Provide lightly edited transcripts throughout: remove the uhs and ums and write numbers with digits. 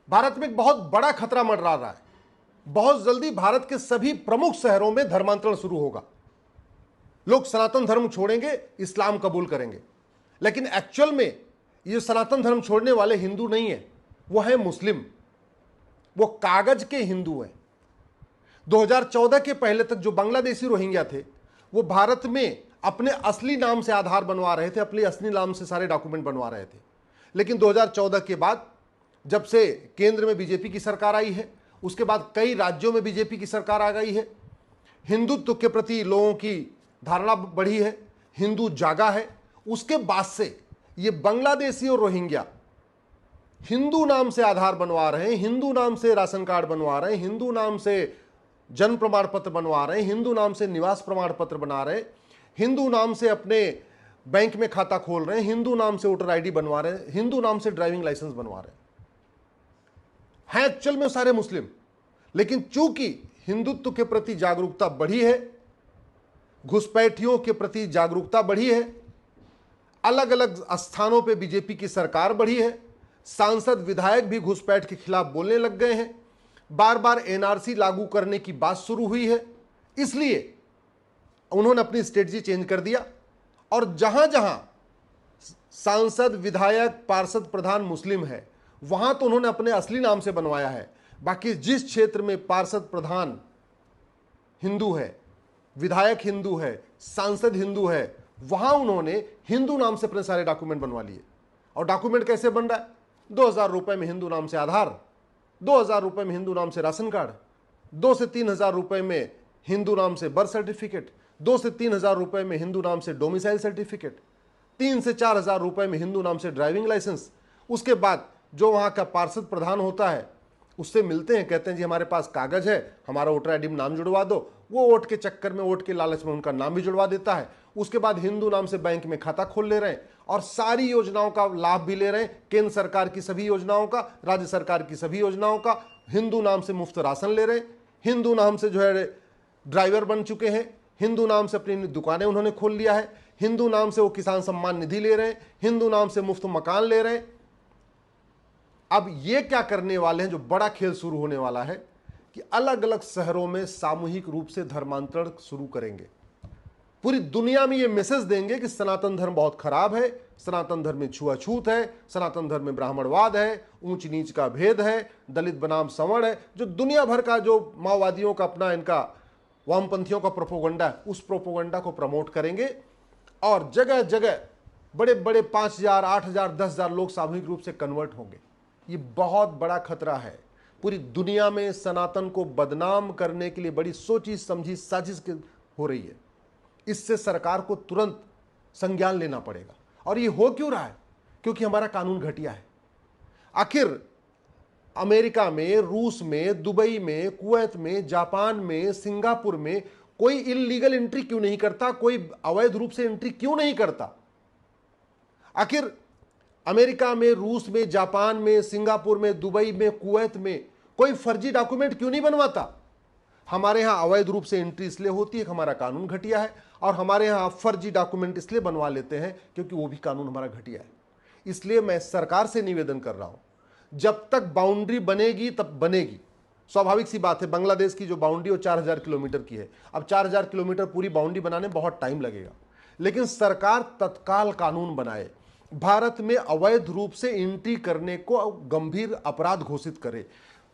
भारत में एक बहुत बड़ा खतरा मंडरा रहा है। बहुत जल्दी भारत के सभी प्रमुख शहरों में धर्मांतरण शुरू होगा। लोग सनातन धर्म छोड़ेंगे, इस्लाम कबूल करेंगे। लेकिन एक्चुअल में ये सनातन धर्म छोड़ने वाले हिंदू नहीं है, वो है मुस्लिम। वो कागज के हिंदू हैं। 2014 के पहले तक जो बांग्लादेशी रोहिंग्या थे वो भारत में अपने असली नाम से आधार बनवा रहे थे, अपने असली नाम से सारे डॉक्यूमेंट बनवा रहे थे। लेकिन 2014 के बाद जब से केंद्र में बीजेपी की सरकार आई है, उसके बाद कई राज्यों में बीजेपी की सरकार आ गई है, हिंदुत्व के प्रति लोगों की धारणा बढ़ी है, हिंदू जागा है। उसके बाद से ये बांग्लादेशी और रोहिंग्या हिंदू नाम से आधार बनवा रहे हैं, हिंदू नाम से राशन कार्ड बनवा रहे हैं, हिंदू नाम से जन्म प्रमाण पत्र बनवा रहे हैं, हिंदू नाम से निवास प्रमाण पत्र बना रहे हैं, हिंदू नाम से अपने बैंक में खाता खोल रहे हैं, हिंदू नाम से वोटर आईडी बनवा रहे हैं, हिंदू नाम से ड्राइविंग लाइसेंस बनवा रहे हैं एक्चुअल में सारे मुस्लिम। लेकिन चूंकि हिंदुत्व के प्रति जागरूकता बढ़ी है, घुसपैठियों के प्रति जागरूकता बढ़ी है, अलग अलग स्थानों पे बीजेपी की सरकार बढ़ी है, सांसद विधायक भी घुसपैठ के खिलाफ बोलने लग गए हैं, बार बार एनआरसी लागू करने की बात शुरू हुई है, इसलिए उन्होंने अपनी स्ट्रेटजी चेंज कर दिया। और जहां जहां सांसद विधायक पार्षद प्रधान मुस्लिम है वहां तो उन्होंने अपने असली नाम से बनवाया है। बाकी जिस क्षेत्र में पार्षद प्रधान हिंदू है, विधायक हिंदू है, सांसद हिंदू है, वहां उन्होंने हिंदू नाम से अपने सारे डॉक्यूमेंट बनवा लिए। और डॉक्यूमेंट कैसे बन रहा है? 2,000 रुपए में हिंदू नाम से आधार, 2,000 रुपए में हिंदू नाम से राशन कार्ड, 2 से 3,000 रुपए में हिंदू नाम से बर्थ सर्टिफिकेट, 2 से 3,000 रुपए में हिंदू नाम से डोमिसाइल सर्टिफिकेट, 3 से 4,000 रुपए में हिंदू नाम से ड्राइविंग लाइसेंस। उसके बाद जो वहां का पार्षद प्रधान होता है उससे मिलते हैं, कहते हैं जी हमारे पास कागज है, हमारा वोटर आईडी में नाम जुड़वा दो। वो वोट के चक्कर में, वोट के लालच में उनका नाम भी जुड़वा देता है। उसके बाद हिंदू नाम से बैंक में खाता खोल ले रहे हैं और सारी योजनाओं का लाभ भी ले रहे हैं, केंद्र सरकार की सभी योजनाओं का, राज्य सरकार की सभी योजनाओं का। हिंदू नाम से मुफ्त राशन ले रहे हैं, हिंदू नाम से जो है ड्राइवर बन चुके हैं, हिंदू नाम से अपनी दुकानें उन्होंने खोल लिया है, हिंदू नाम से वो किसान सम्मान निधि ले रहे हैं, हिंदू नाम से मुफ्त मकान ले रहे हैं। अब ये क्या करने वाले हैं, जो बड़ा खेल शुरू होने वाला है कि अलग अलग शहरों में सामूहिक रूप से धर्मांतरण शुरू करेंगे। पूरी दुनिया में ये मैसेज देंगे कि सनातन धर्म बहुत खराब है, सनातन धर्म में छुआछूत है, सनातन धर्म में ब्राह्मणवाद है, ऊंच नीच का भेद है, दलित बनाम सवर्ण है। जो दुनिया भर का जो माओवादियों का अपना, इनका वामपंथियों का प्रोपोगंडा है, उस प्रोपोगंडा को प्रमोट करेंगे और जगह जगह बड़े बड़े 5,000, 8,000, 10,000 लोग सामूहिक रूप से कन्वर्ट होंगे। ये बहुत बड़ा खतरा है। पूरी दुनिया में सनातन को बदनाम करने के लिए बड़ी सोची समझी साजिश हो रही है। इससे सरकार को तुरंत संज्ञान लेना पड़ेगा। और ये हो क्यों रहा है? क्योंकि हमारा कानून घटिया है। आखिर अमेरिका में, रूस में, दुबई में, कुवैत में, जापान में, सिंगापुर में कोई इल्लीगल एंट्री क्यों नहीं करता? कोई अवैध रूप से एंट्री क्यों नहीं करता? आखिर अमेरिका में, रूस में, जापान में, सिंगापुर में, दुबई में, कुवैत में कोई फर्जी डॉक्यूमेंट क्यों नहीं बनवाता? हमारे यहां अवैध रूप से एंट्री इसलिए होती है कि हमारा कानून घटिया है, और हमारे यहां फर्जी डॉक्यूमेंट इसलिए बनवा लेते हैं क्योंकि वो भी कानून हमारा घटिया है। इसलिए मैं सरकार से निवेदन कर रहा हूं, जब तक बाउंड्री बनेगी तब बनेगी। स्वाभाविक सी बात है, बांग्लादेश की जो बाउंड्री वो 4,000 किलोमीटर की है। अब 4,000 किलोमीटर पूरी बाउंड्री बनाने में बहुत टाइम लगेगा, लेकिन सरकार तत्काल कानून बनाए, भारत में अवैध रूप से एंट्री करने को गंभीर अपराध घोषित करे।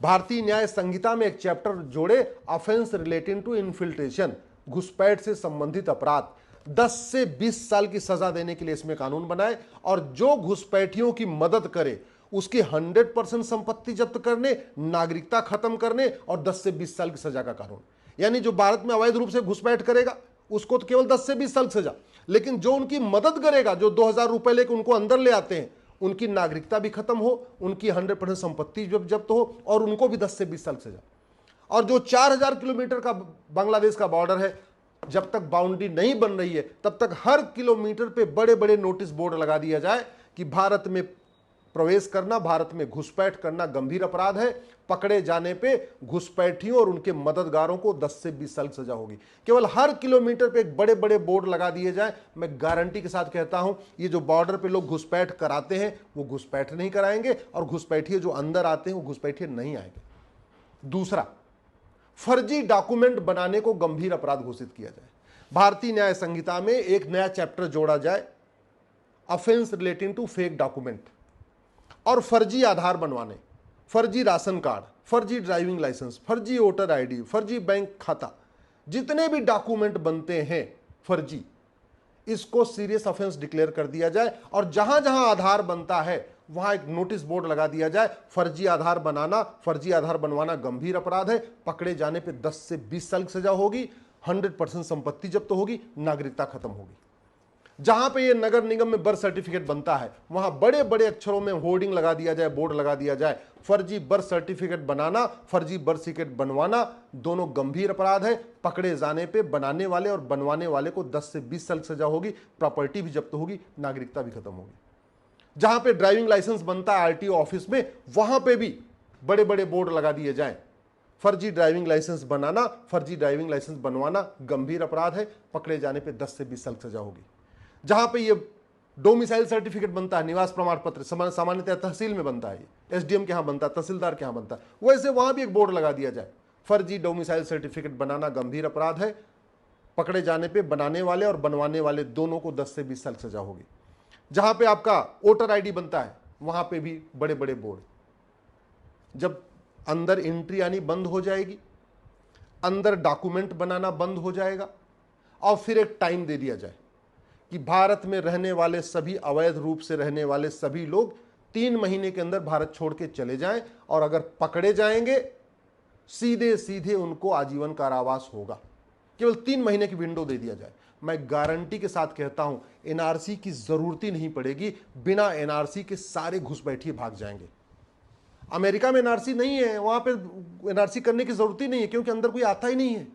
भारतीय न्याय संहिता में एक चैप्टर जोड़े, ऑफेंस रिलेटिंग टू इन्फिल्ट्रेशन, घुसपैठ से संबंधित अपराध। 10 से 20 साल की सजा देने के लिए इसमें कानून बनाए, और जो घुसपैठियों की मदद करे उसकी 100% संपत्ति जब्त करने, नागरिकता खत्म करने और 10 से 20 साल की सजा का कानून। यानी जो भारत में अवैध रूप से घुसपैठ करेगा उसको तो केवल 10 से 20 साल सजा, लेकिन जो उनकी मदद करेगा, जो 2,000 रुपए लेकर उनको अंदर ले आते हैं, उनकी नागरिकता भी खत्म हो, उनकी 100% संपत्ति जब्त हो और उनको भी 10 से 20 साल सजा। और जो 4,000 किलोमीटर का बांग्लादेश का बॉर्डर है, जब तक बाउंड्री नहीं बन रही है तब तक हर किलोमीटर पे बड़े बड़े नोटिस बोर्ड लगा दिया जाए कि भारत में प्रवेश करना, भारत में घुसपैठ करना गंभीर अपराध है। पकड़े जाने पे घुसपैठियों और उनके मददगारों को 10 से 20 साल की सजा होगी। केवल हर किलोमीटर पे एक बड़े बड़े बोर्ड लगा दिए जाए। मैं गारंटी के साथ कहता हूं, ये जो बॉर्डर पे लोग घुसपैठ कराते हैं वो घुसपैठ नहीं कराएंगे, और घुसपैठिए जो अंदर आते हैं वो घुसपैठिए नहीं आएंगे। दूसरा, फर्जी डॉक्यूमेंट बनाने को गंभीर अपराध घोषित किया जाए। भारतीय न्याय संहिता में एक नया चैप्टर जोड़ा जाए, offence relating to fake document. और फर्जी आधार बनवाने, फर्जी राशन कार्ड, फर्जी ड्राइविंग लाइसेंस, फर्जी वोटर आईडी, फर्जी बैंक खाता, जितने भी डॉक्यूमेंट बनते हैं फर्जी, इसको सीरियस ऑफेंस डिक्लेयर कर दिया जाए। और जहां जहां आधार बनता है वहां एक नोटिस बोर्ड लगा दिया जाए, फर्जी आधार बनाना, फर्जी आधार बनवाना गंभीर अपराध है। पकड़े जाने पे 10 से 20 साल की सजा होगी, 100% संपत्ति जब्त होगी, नागरिकता खत्म होगी। जहां पे ये नगर निगम में बर्थ सर्टिफिकेट बनता है वहां बड़े बड़े अक्षरों में होर्डिंग लगा दिया जाए, बोर्ड लगा दिया जाए, फर्जी बर्थ सर्टिफिकेट बनाना, फर्जी बर्थ सर्टिफिकेट बनवाना दोनों गंभीर अपराध है। पकड़े जाने पे बनाने वाले और बनवाने वाले को 10 से 20 साल की सजा होगी, प्रॉपर्टी भी जब्त होगी, नागरिकता भी खत्म होगी। जहां पे ड्राइविंग लाइसेंस बनता है आरटीओ ऑफिस में, वहां पे भी बड़े बड़े बोर्ड लगा दिए जाए, फर्जी ड्राइविंग लाइसेंस बनाना, फर्जी ड्राइविंग लाइसेंस बनवाना गंभीर अपराध है। पकड़े जाने पे 10 से 20 साल की सजा होगी। जहां पे ये डोमिसाइल सर्टिफिकेट बनता है, निवास प्रमाण पत्र, सामान्यतः तहसील में बनता है, एसडीएम के यहां बनता है, तहसीलदार के यहां बनता है, वैसे वहां भी एक बोर्ड लगा दिया जाए, फर्जी डोमिसाइल सर्टिफिकेट बनाना गंभीर अपराध है। पकड़े जाने पे बनाने वाले और बनवाने वाले दोनों को 10 से 20 साल सजा होगी। जहां पे आपका वोटर आईडी बनता है वहां पे भी बड़े बड़े बोर्ड। जब अंदर एंट्री आनी बंद हो जाएगी, अंदर डॉक्यूमेंट बनाना बंद हो जाएगा, और फिर एक टाइम दे दिया जाए कि भारत में रहने वाले सभी, अवैध रूप से रहने वाले सभी लोग 3 महीने के अंदर भारत छोड़ के चले जाएं, और अगर पकड़े जाएंगे सीधे सीधे उनको आजीवन कारावास होगा। केवल 3 महीने की विंडो दे दिया जाए। मैं गारंटी के साथ कहता हूं एनआरसी की जरूरत ही नहीं पड़ेगी। बिना एनआरसी के सारे घुसपैठिए भाग जाएंगे। अमेरिका में एनआरसी नहीं है, वहां पे एनआरसी करने की जरूरत ही नहीं है, क्योंकि अंदर कोई आता ही नहीं है।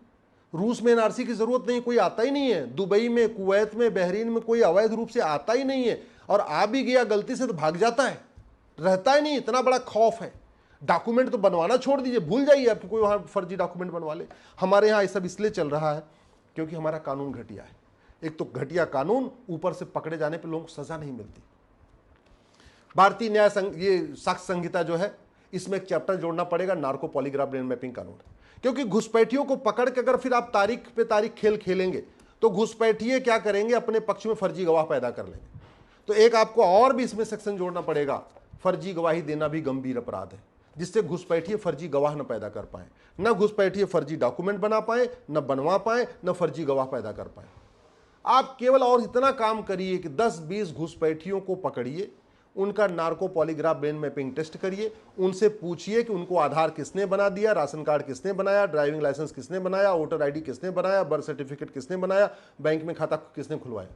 रूस में एनआरसी की जरूरत नहीं, कोई आता ही नहीं है। दुबई में, कुवैत में, बहरीन में कोई अवैध रूप से आता ही नहीं है, और आ भी गया गलती से तो भाग जाता है, रहता ही नहीं। इतना बड़ा खौफ है। डॉक्यूमेंट तो बनवाना छोड़ दीजिए, भूल जाइए आपको कोई वहां फर्जी डॉक्यूमेंट बनवा ले। हमारे यहाँ ये सब इसलिए चल रहा है क्योंकि हमारा कानून घटिया है। एक तो घटिया कानून, ऊपर से पकड़े जाने पर लोगों को सजा नहीं मिलती। भारतीय न्याय ये साक्ष्य संहिता जो है, इसमें एक चैप्टर जोड़ना पड़ेगा, नार्को पॉलीग्राफ ब्रेन मैपिंग कानून। क्योंकि घुसपैठियों को पकड़ के अगर फिर आप तारीख पे तारीख खेल खेलेंगे तो घुसपैठिए क्या करेंगे, अपने पक्ष में फर्जी गवाह पैदा कर लेंगे। तो एक आपको और भी इसमें सेक्शन जोड़ना पड़ेगा, फर्जी गवाही देना भी गंभीर अपराध है, जिससे घुसपैठिए फर्जी गवाह न पैदा कर पाए, न घुसपैठिए फर्जी डॉक्यूमेंट बना पाए, न बनवा पाए, न फर्जी गवाह पैदा कर पाए। आप केवल और इतना काम करिए कि 10-20 घुसपैठियों को पकड़िए, उनका narco polygraph brain mapping test करिए, उनसे पूछिए कि उनको आधार किसने बना दिया, राशन कार्ड किसने बनाया, ड्राइविंग लाइसेंस किसने बनाया, वोटर आईडी किसने बनाया, बर्थ सर्टिफिकेट किसने बनाया, बैंक में खाता किसने खुलवाया।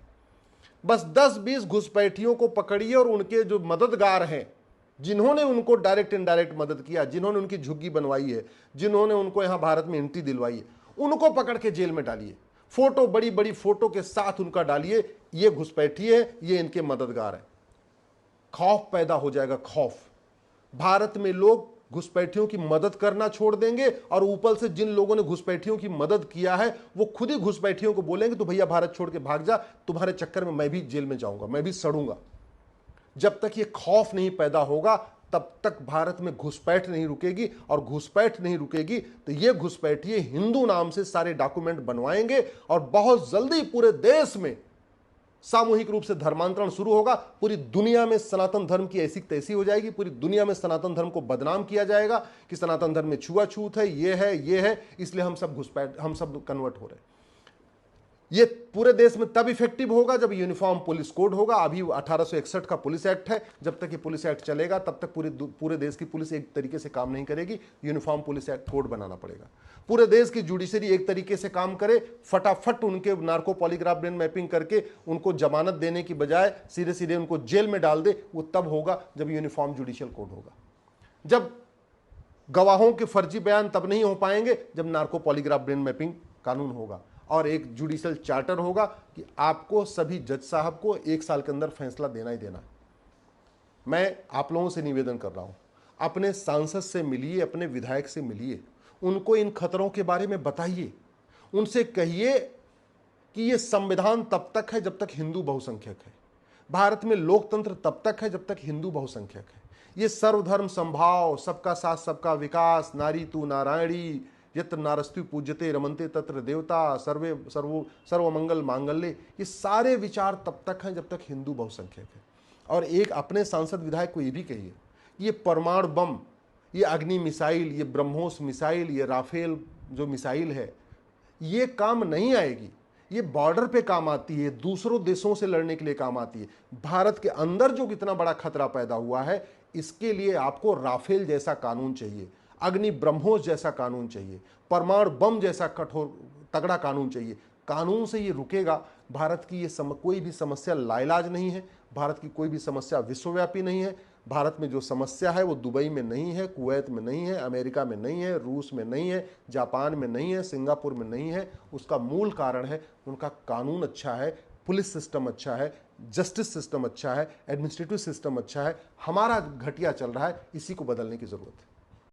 बस 10-20 घुसपैठियों को पकड़िए और उनके जो मददगार हैं, जिन्होंने उनको डायरेक्ट इनडायरेक्ट मदद किया, जिन्होंने उनकी झुग्गी बनवाई है, जिन्होंने उनको यहां भारत में एंट्री दिलवाई है, उनको पकड़ के जेल में डालिए। फोटो, बड़ी बड़ी फोटो के साथ उनका डालिए, ये घुसपैठिए है, ये इनके मददगार है। खौफ पैदा हो जाएगा, खौफ। भारत में लोग घुसपैठियों की मदद करना छोड़ देंगे, और ऊपर से जिन लोगों ने घुसपैठियों की मदद किया है वो खुद ही घुसपैठियों को बोलेंगे तो भैया भारत छोड़ के भाग जा, तुम्हारे चक्कर में मैं भी जेल में जाऊंगा, मैं भी सड़ूंगा। जब तक ये खौफ नहीं पैदा होगा तब तक भारत में घुसपैठ नहीं रुकेगी, और घुसपैठ नहीं रुकेगी तो ये घुसपैठिए हिंदू नाम से सारे डॉक्यूमेंट बनवाएंगे, और बहुत जल्दी पूरे देश में सामूहिक रूप से धर्मांतरण शुरू होगा। पूरी दुनिया में सनातन धर्म की ऐसी तैसी हो जाएगी, पूरी दुनिया में सनातन धर्म को बदनाम किया जाएगा कि सनातन धर्म में छुआछूत है, ये है, इसलिए हम सब कन्वर्ट हो रहे हैं। ये पूरे देश में तब इफेक्टिव होगा जब यूनिफॉर्म पुलिस कोड होगा। अभी 1861 का पुलिस एक्ट है, जब तक ये पुलिस एक्ट चलेगा तब तक पूरे देश की पुलिस एक तरीके से काम नहीं करेगी। यूनिफॉर्म पुलिस एक्ट कोड बनाना पड़ेगा। पूरे देश की जुडिशरी एक तरीके से काम करे, फटाफट उनके नार्को पॉलीग्राफ ब्रेन मैपिंग करके उनको जमानत देने की बजाय सीधे सीधे उनको जेल में डाल दे। वो तब होगा जब यूनिफॉर्म जुडिशियल कोड होगा। जब गवाहों के फर्जी बयान तब नहीं हो पाएंगे जब नार्को पॉलीग्राफ ब्रेन मैपिंग कानून होगा, और एक जुडिशियल चार्टर होगा कि आपको सभी जज साहब को 1 साल के अंदर फैसला देना ही देना। मैं आप लोगों से निवेदन कर रहा हूं, अपने सांसद से मिलिए, अपने विधायक से मिलिए, उनको इन खतरों के बारे में बताइए, उनसे कहिए कि ये संविधान तब तक है जब तक हिंदू बहुसंख्यक है, भारत में लोकतंत्र तब तक है जब तक हिंदू बहुसंख्यक है, ये सर्वधर्म संभाव, सबका साथ सबका विकास, नारी तू नारायणी, यत्र नारस्तु पूज्यते रमन्ते तत्र देवता, सर्वे सर्वमंगल मांगल्ये, ये सारे विचार तब तक हैं जब तक हिंदू बहुसंख्यक है। और एक अपने सांसद विधायक को ये भी कहिए, ये परमाणु बम, ये अग्नि मिसाइल, ये ब्रह्मोस मिसाइल, ये राफेल जो मिसाइल है, ये काम नहीं आएगी। ये बॉर्डर पे काम आती है, दूसरों देशों से लड़ने के लिए काम आती है। भारत के अंदर जो कितना बड़ा खतरा पैदा हुआ है, इसके लिए आपको राफेल जैसा कानून चाहिए, अग्नि ब्रह्मोस जैसा कानून चाहिए, परमाणु बम जैसा कठोर तगड़ा कानून चाहिए। कानून से ये रुकेगा। भारत की ये कोई भी समस्या लाइलाज नहीं है, भारत की कोई भी समस्या विश्वव्यापी नहीं है। भारत में जो समस्या है वो दुबई में नहीं है, कुवैत में नहीं है, अमेरिका में नहीं है, रूस में नहीं है, जापान में नहीं है, सिंगापुर में नहीं है। उसका मूल कारण है उनका कानून अच्छा है, पुलिस सिस्टम अच्छा है, जस्टिस सिस्टम अच्छा है, एडमिनिस्ट्रेटिव सिस्टम अच्छा है। हमारा घटिया चल रहा है, इसी को बदलने की जरूरत है।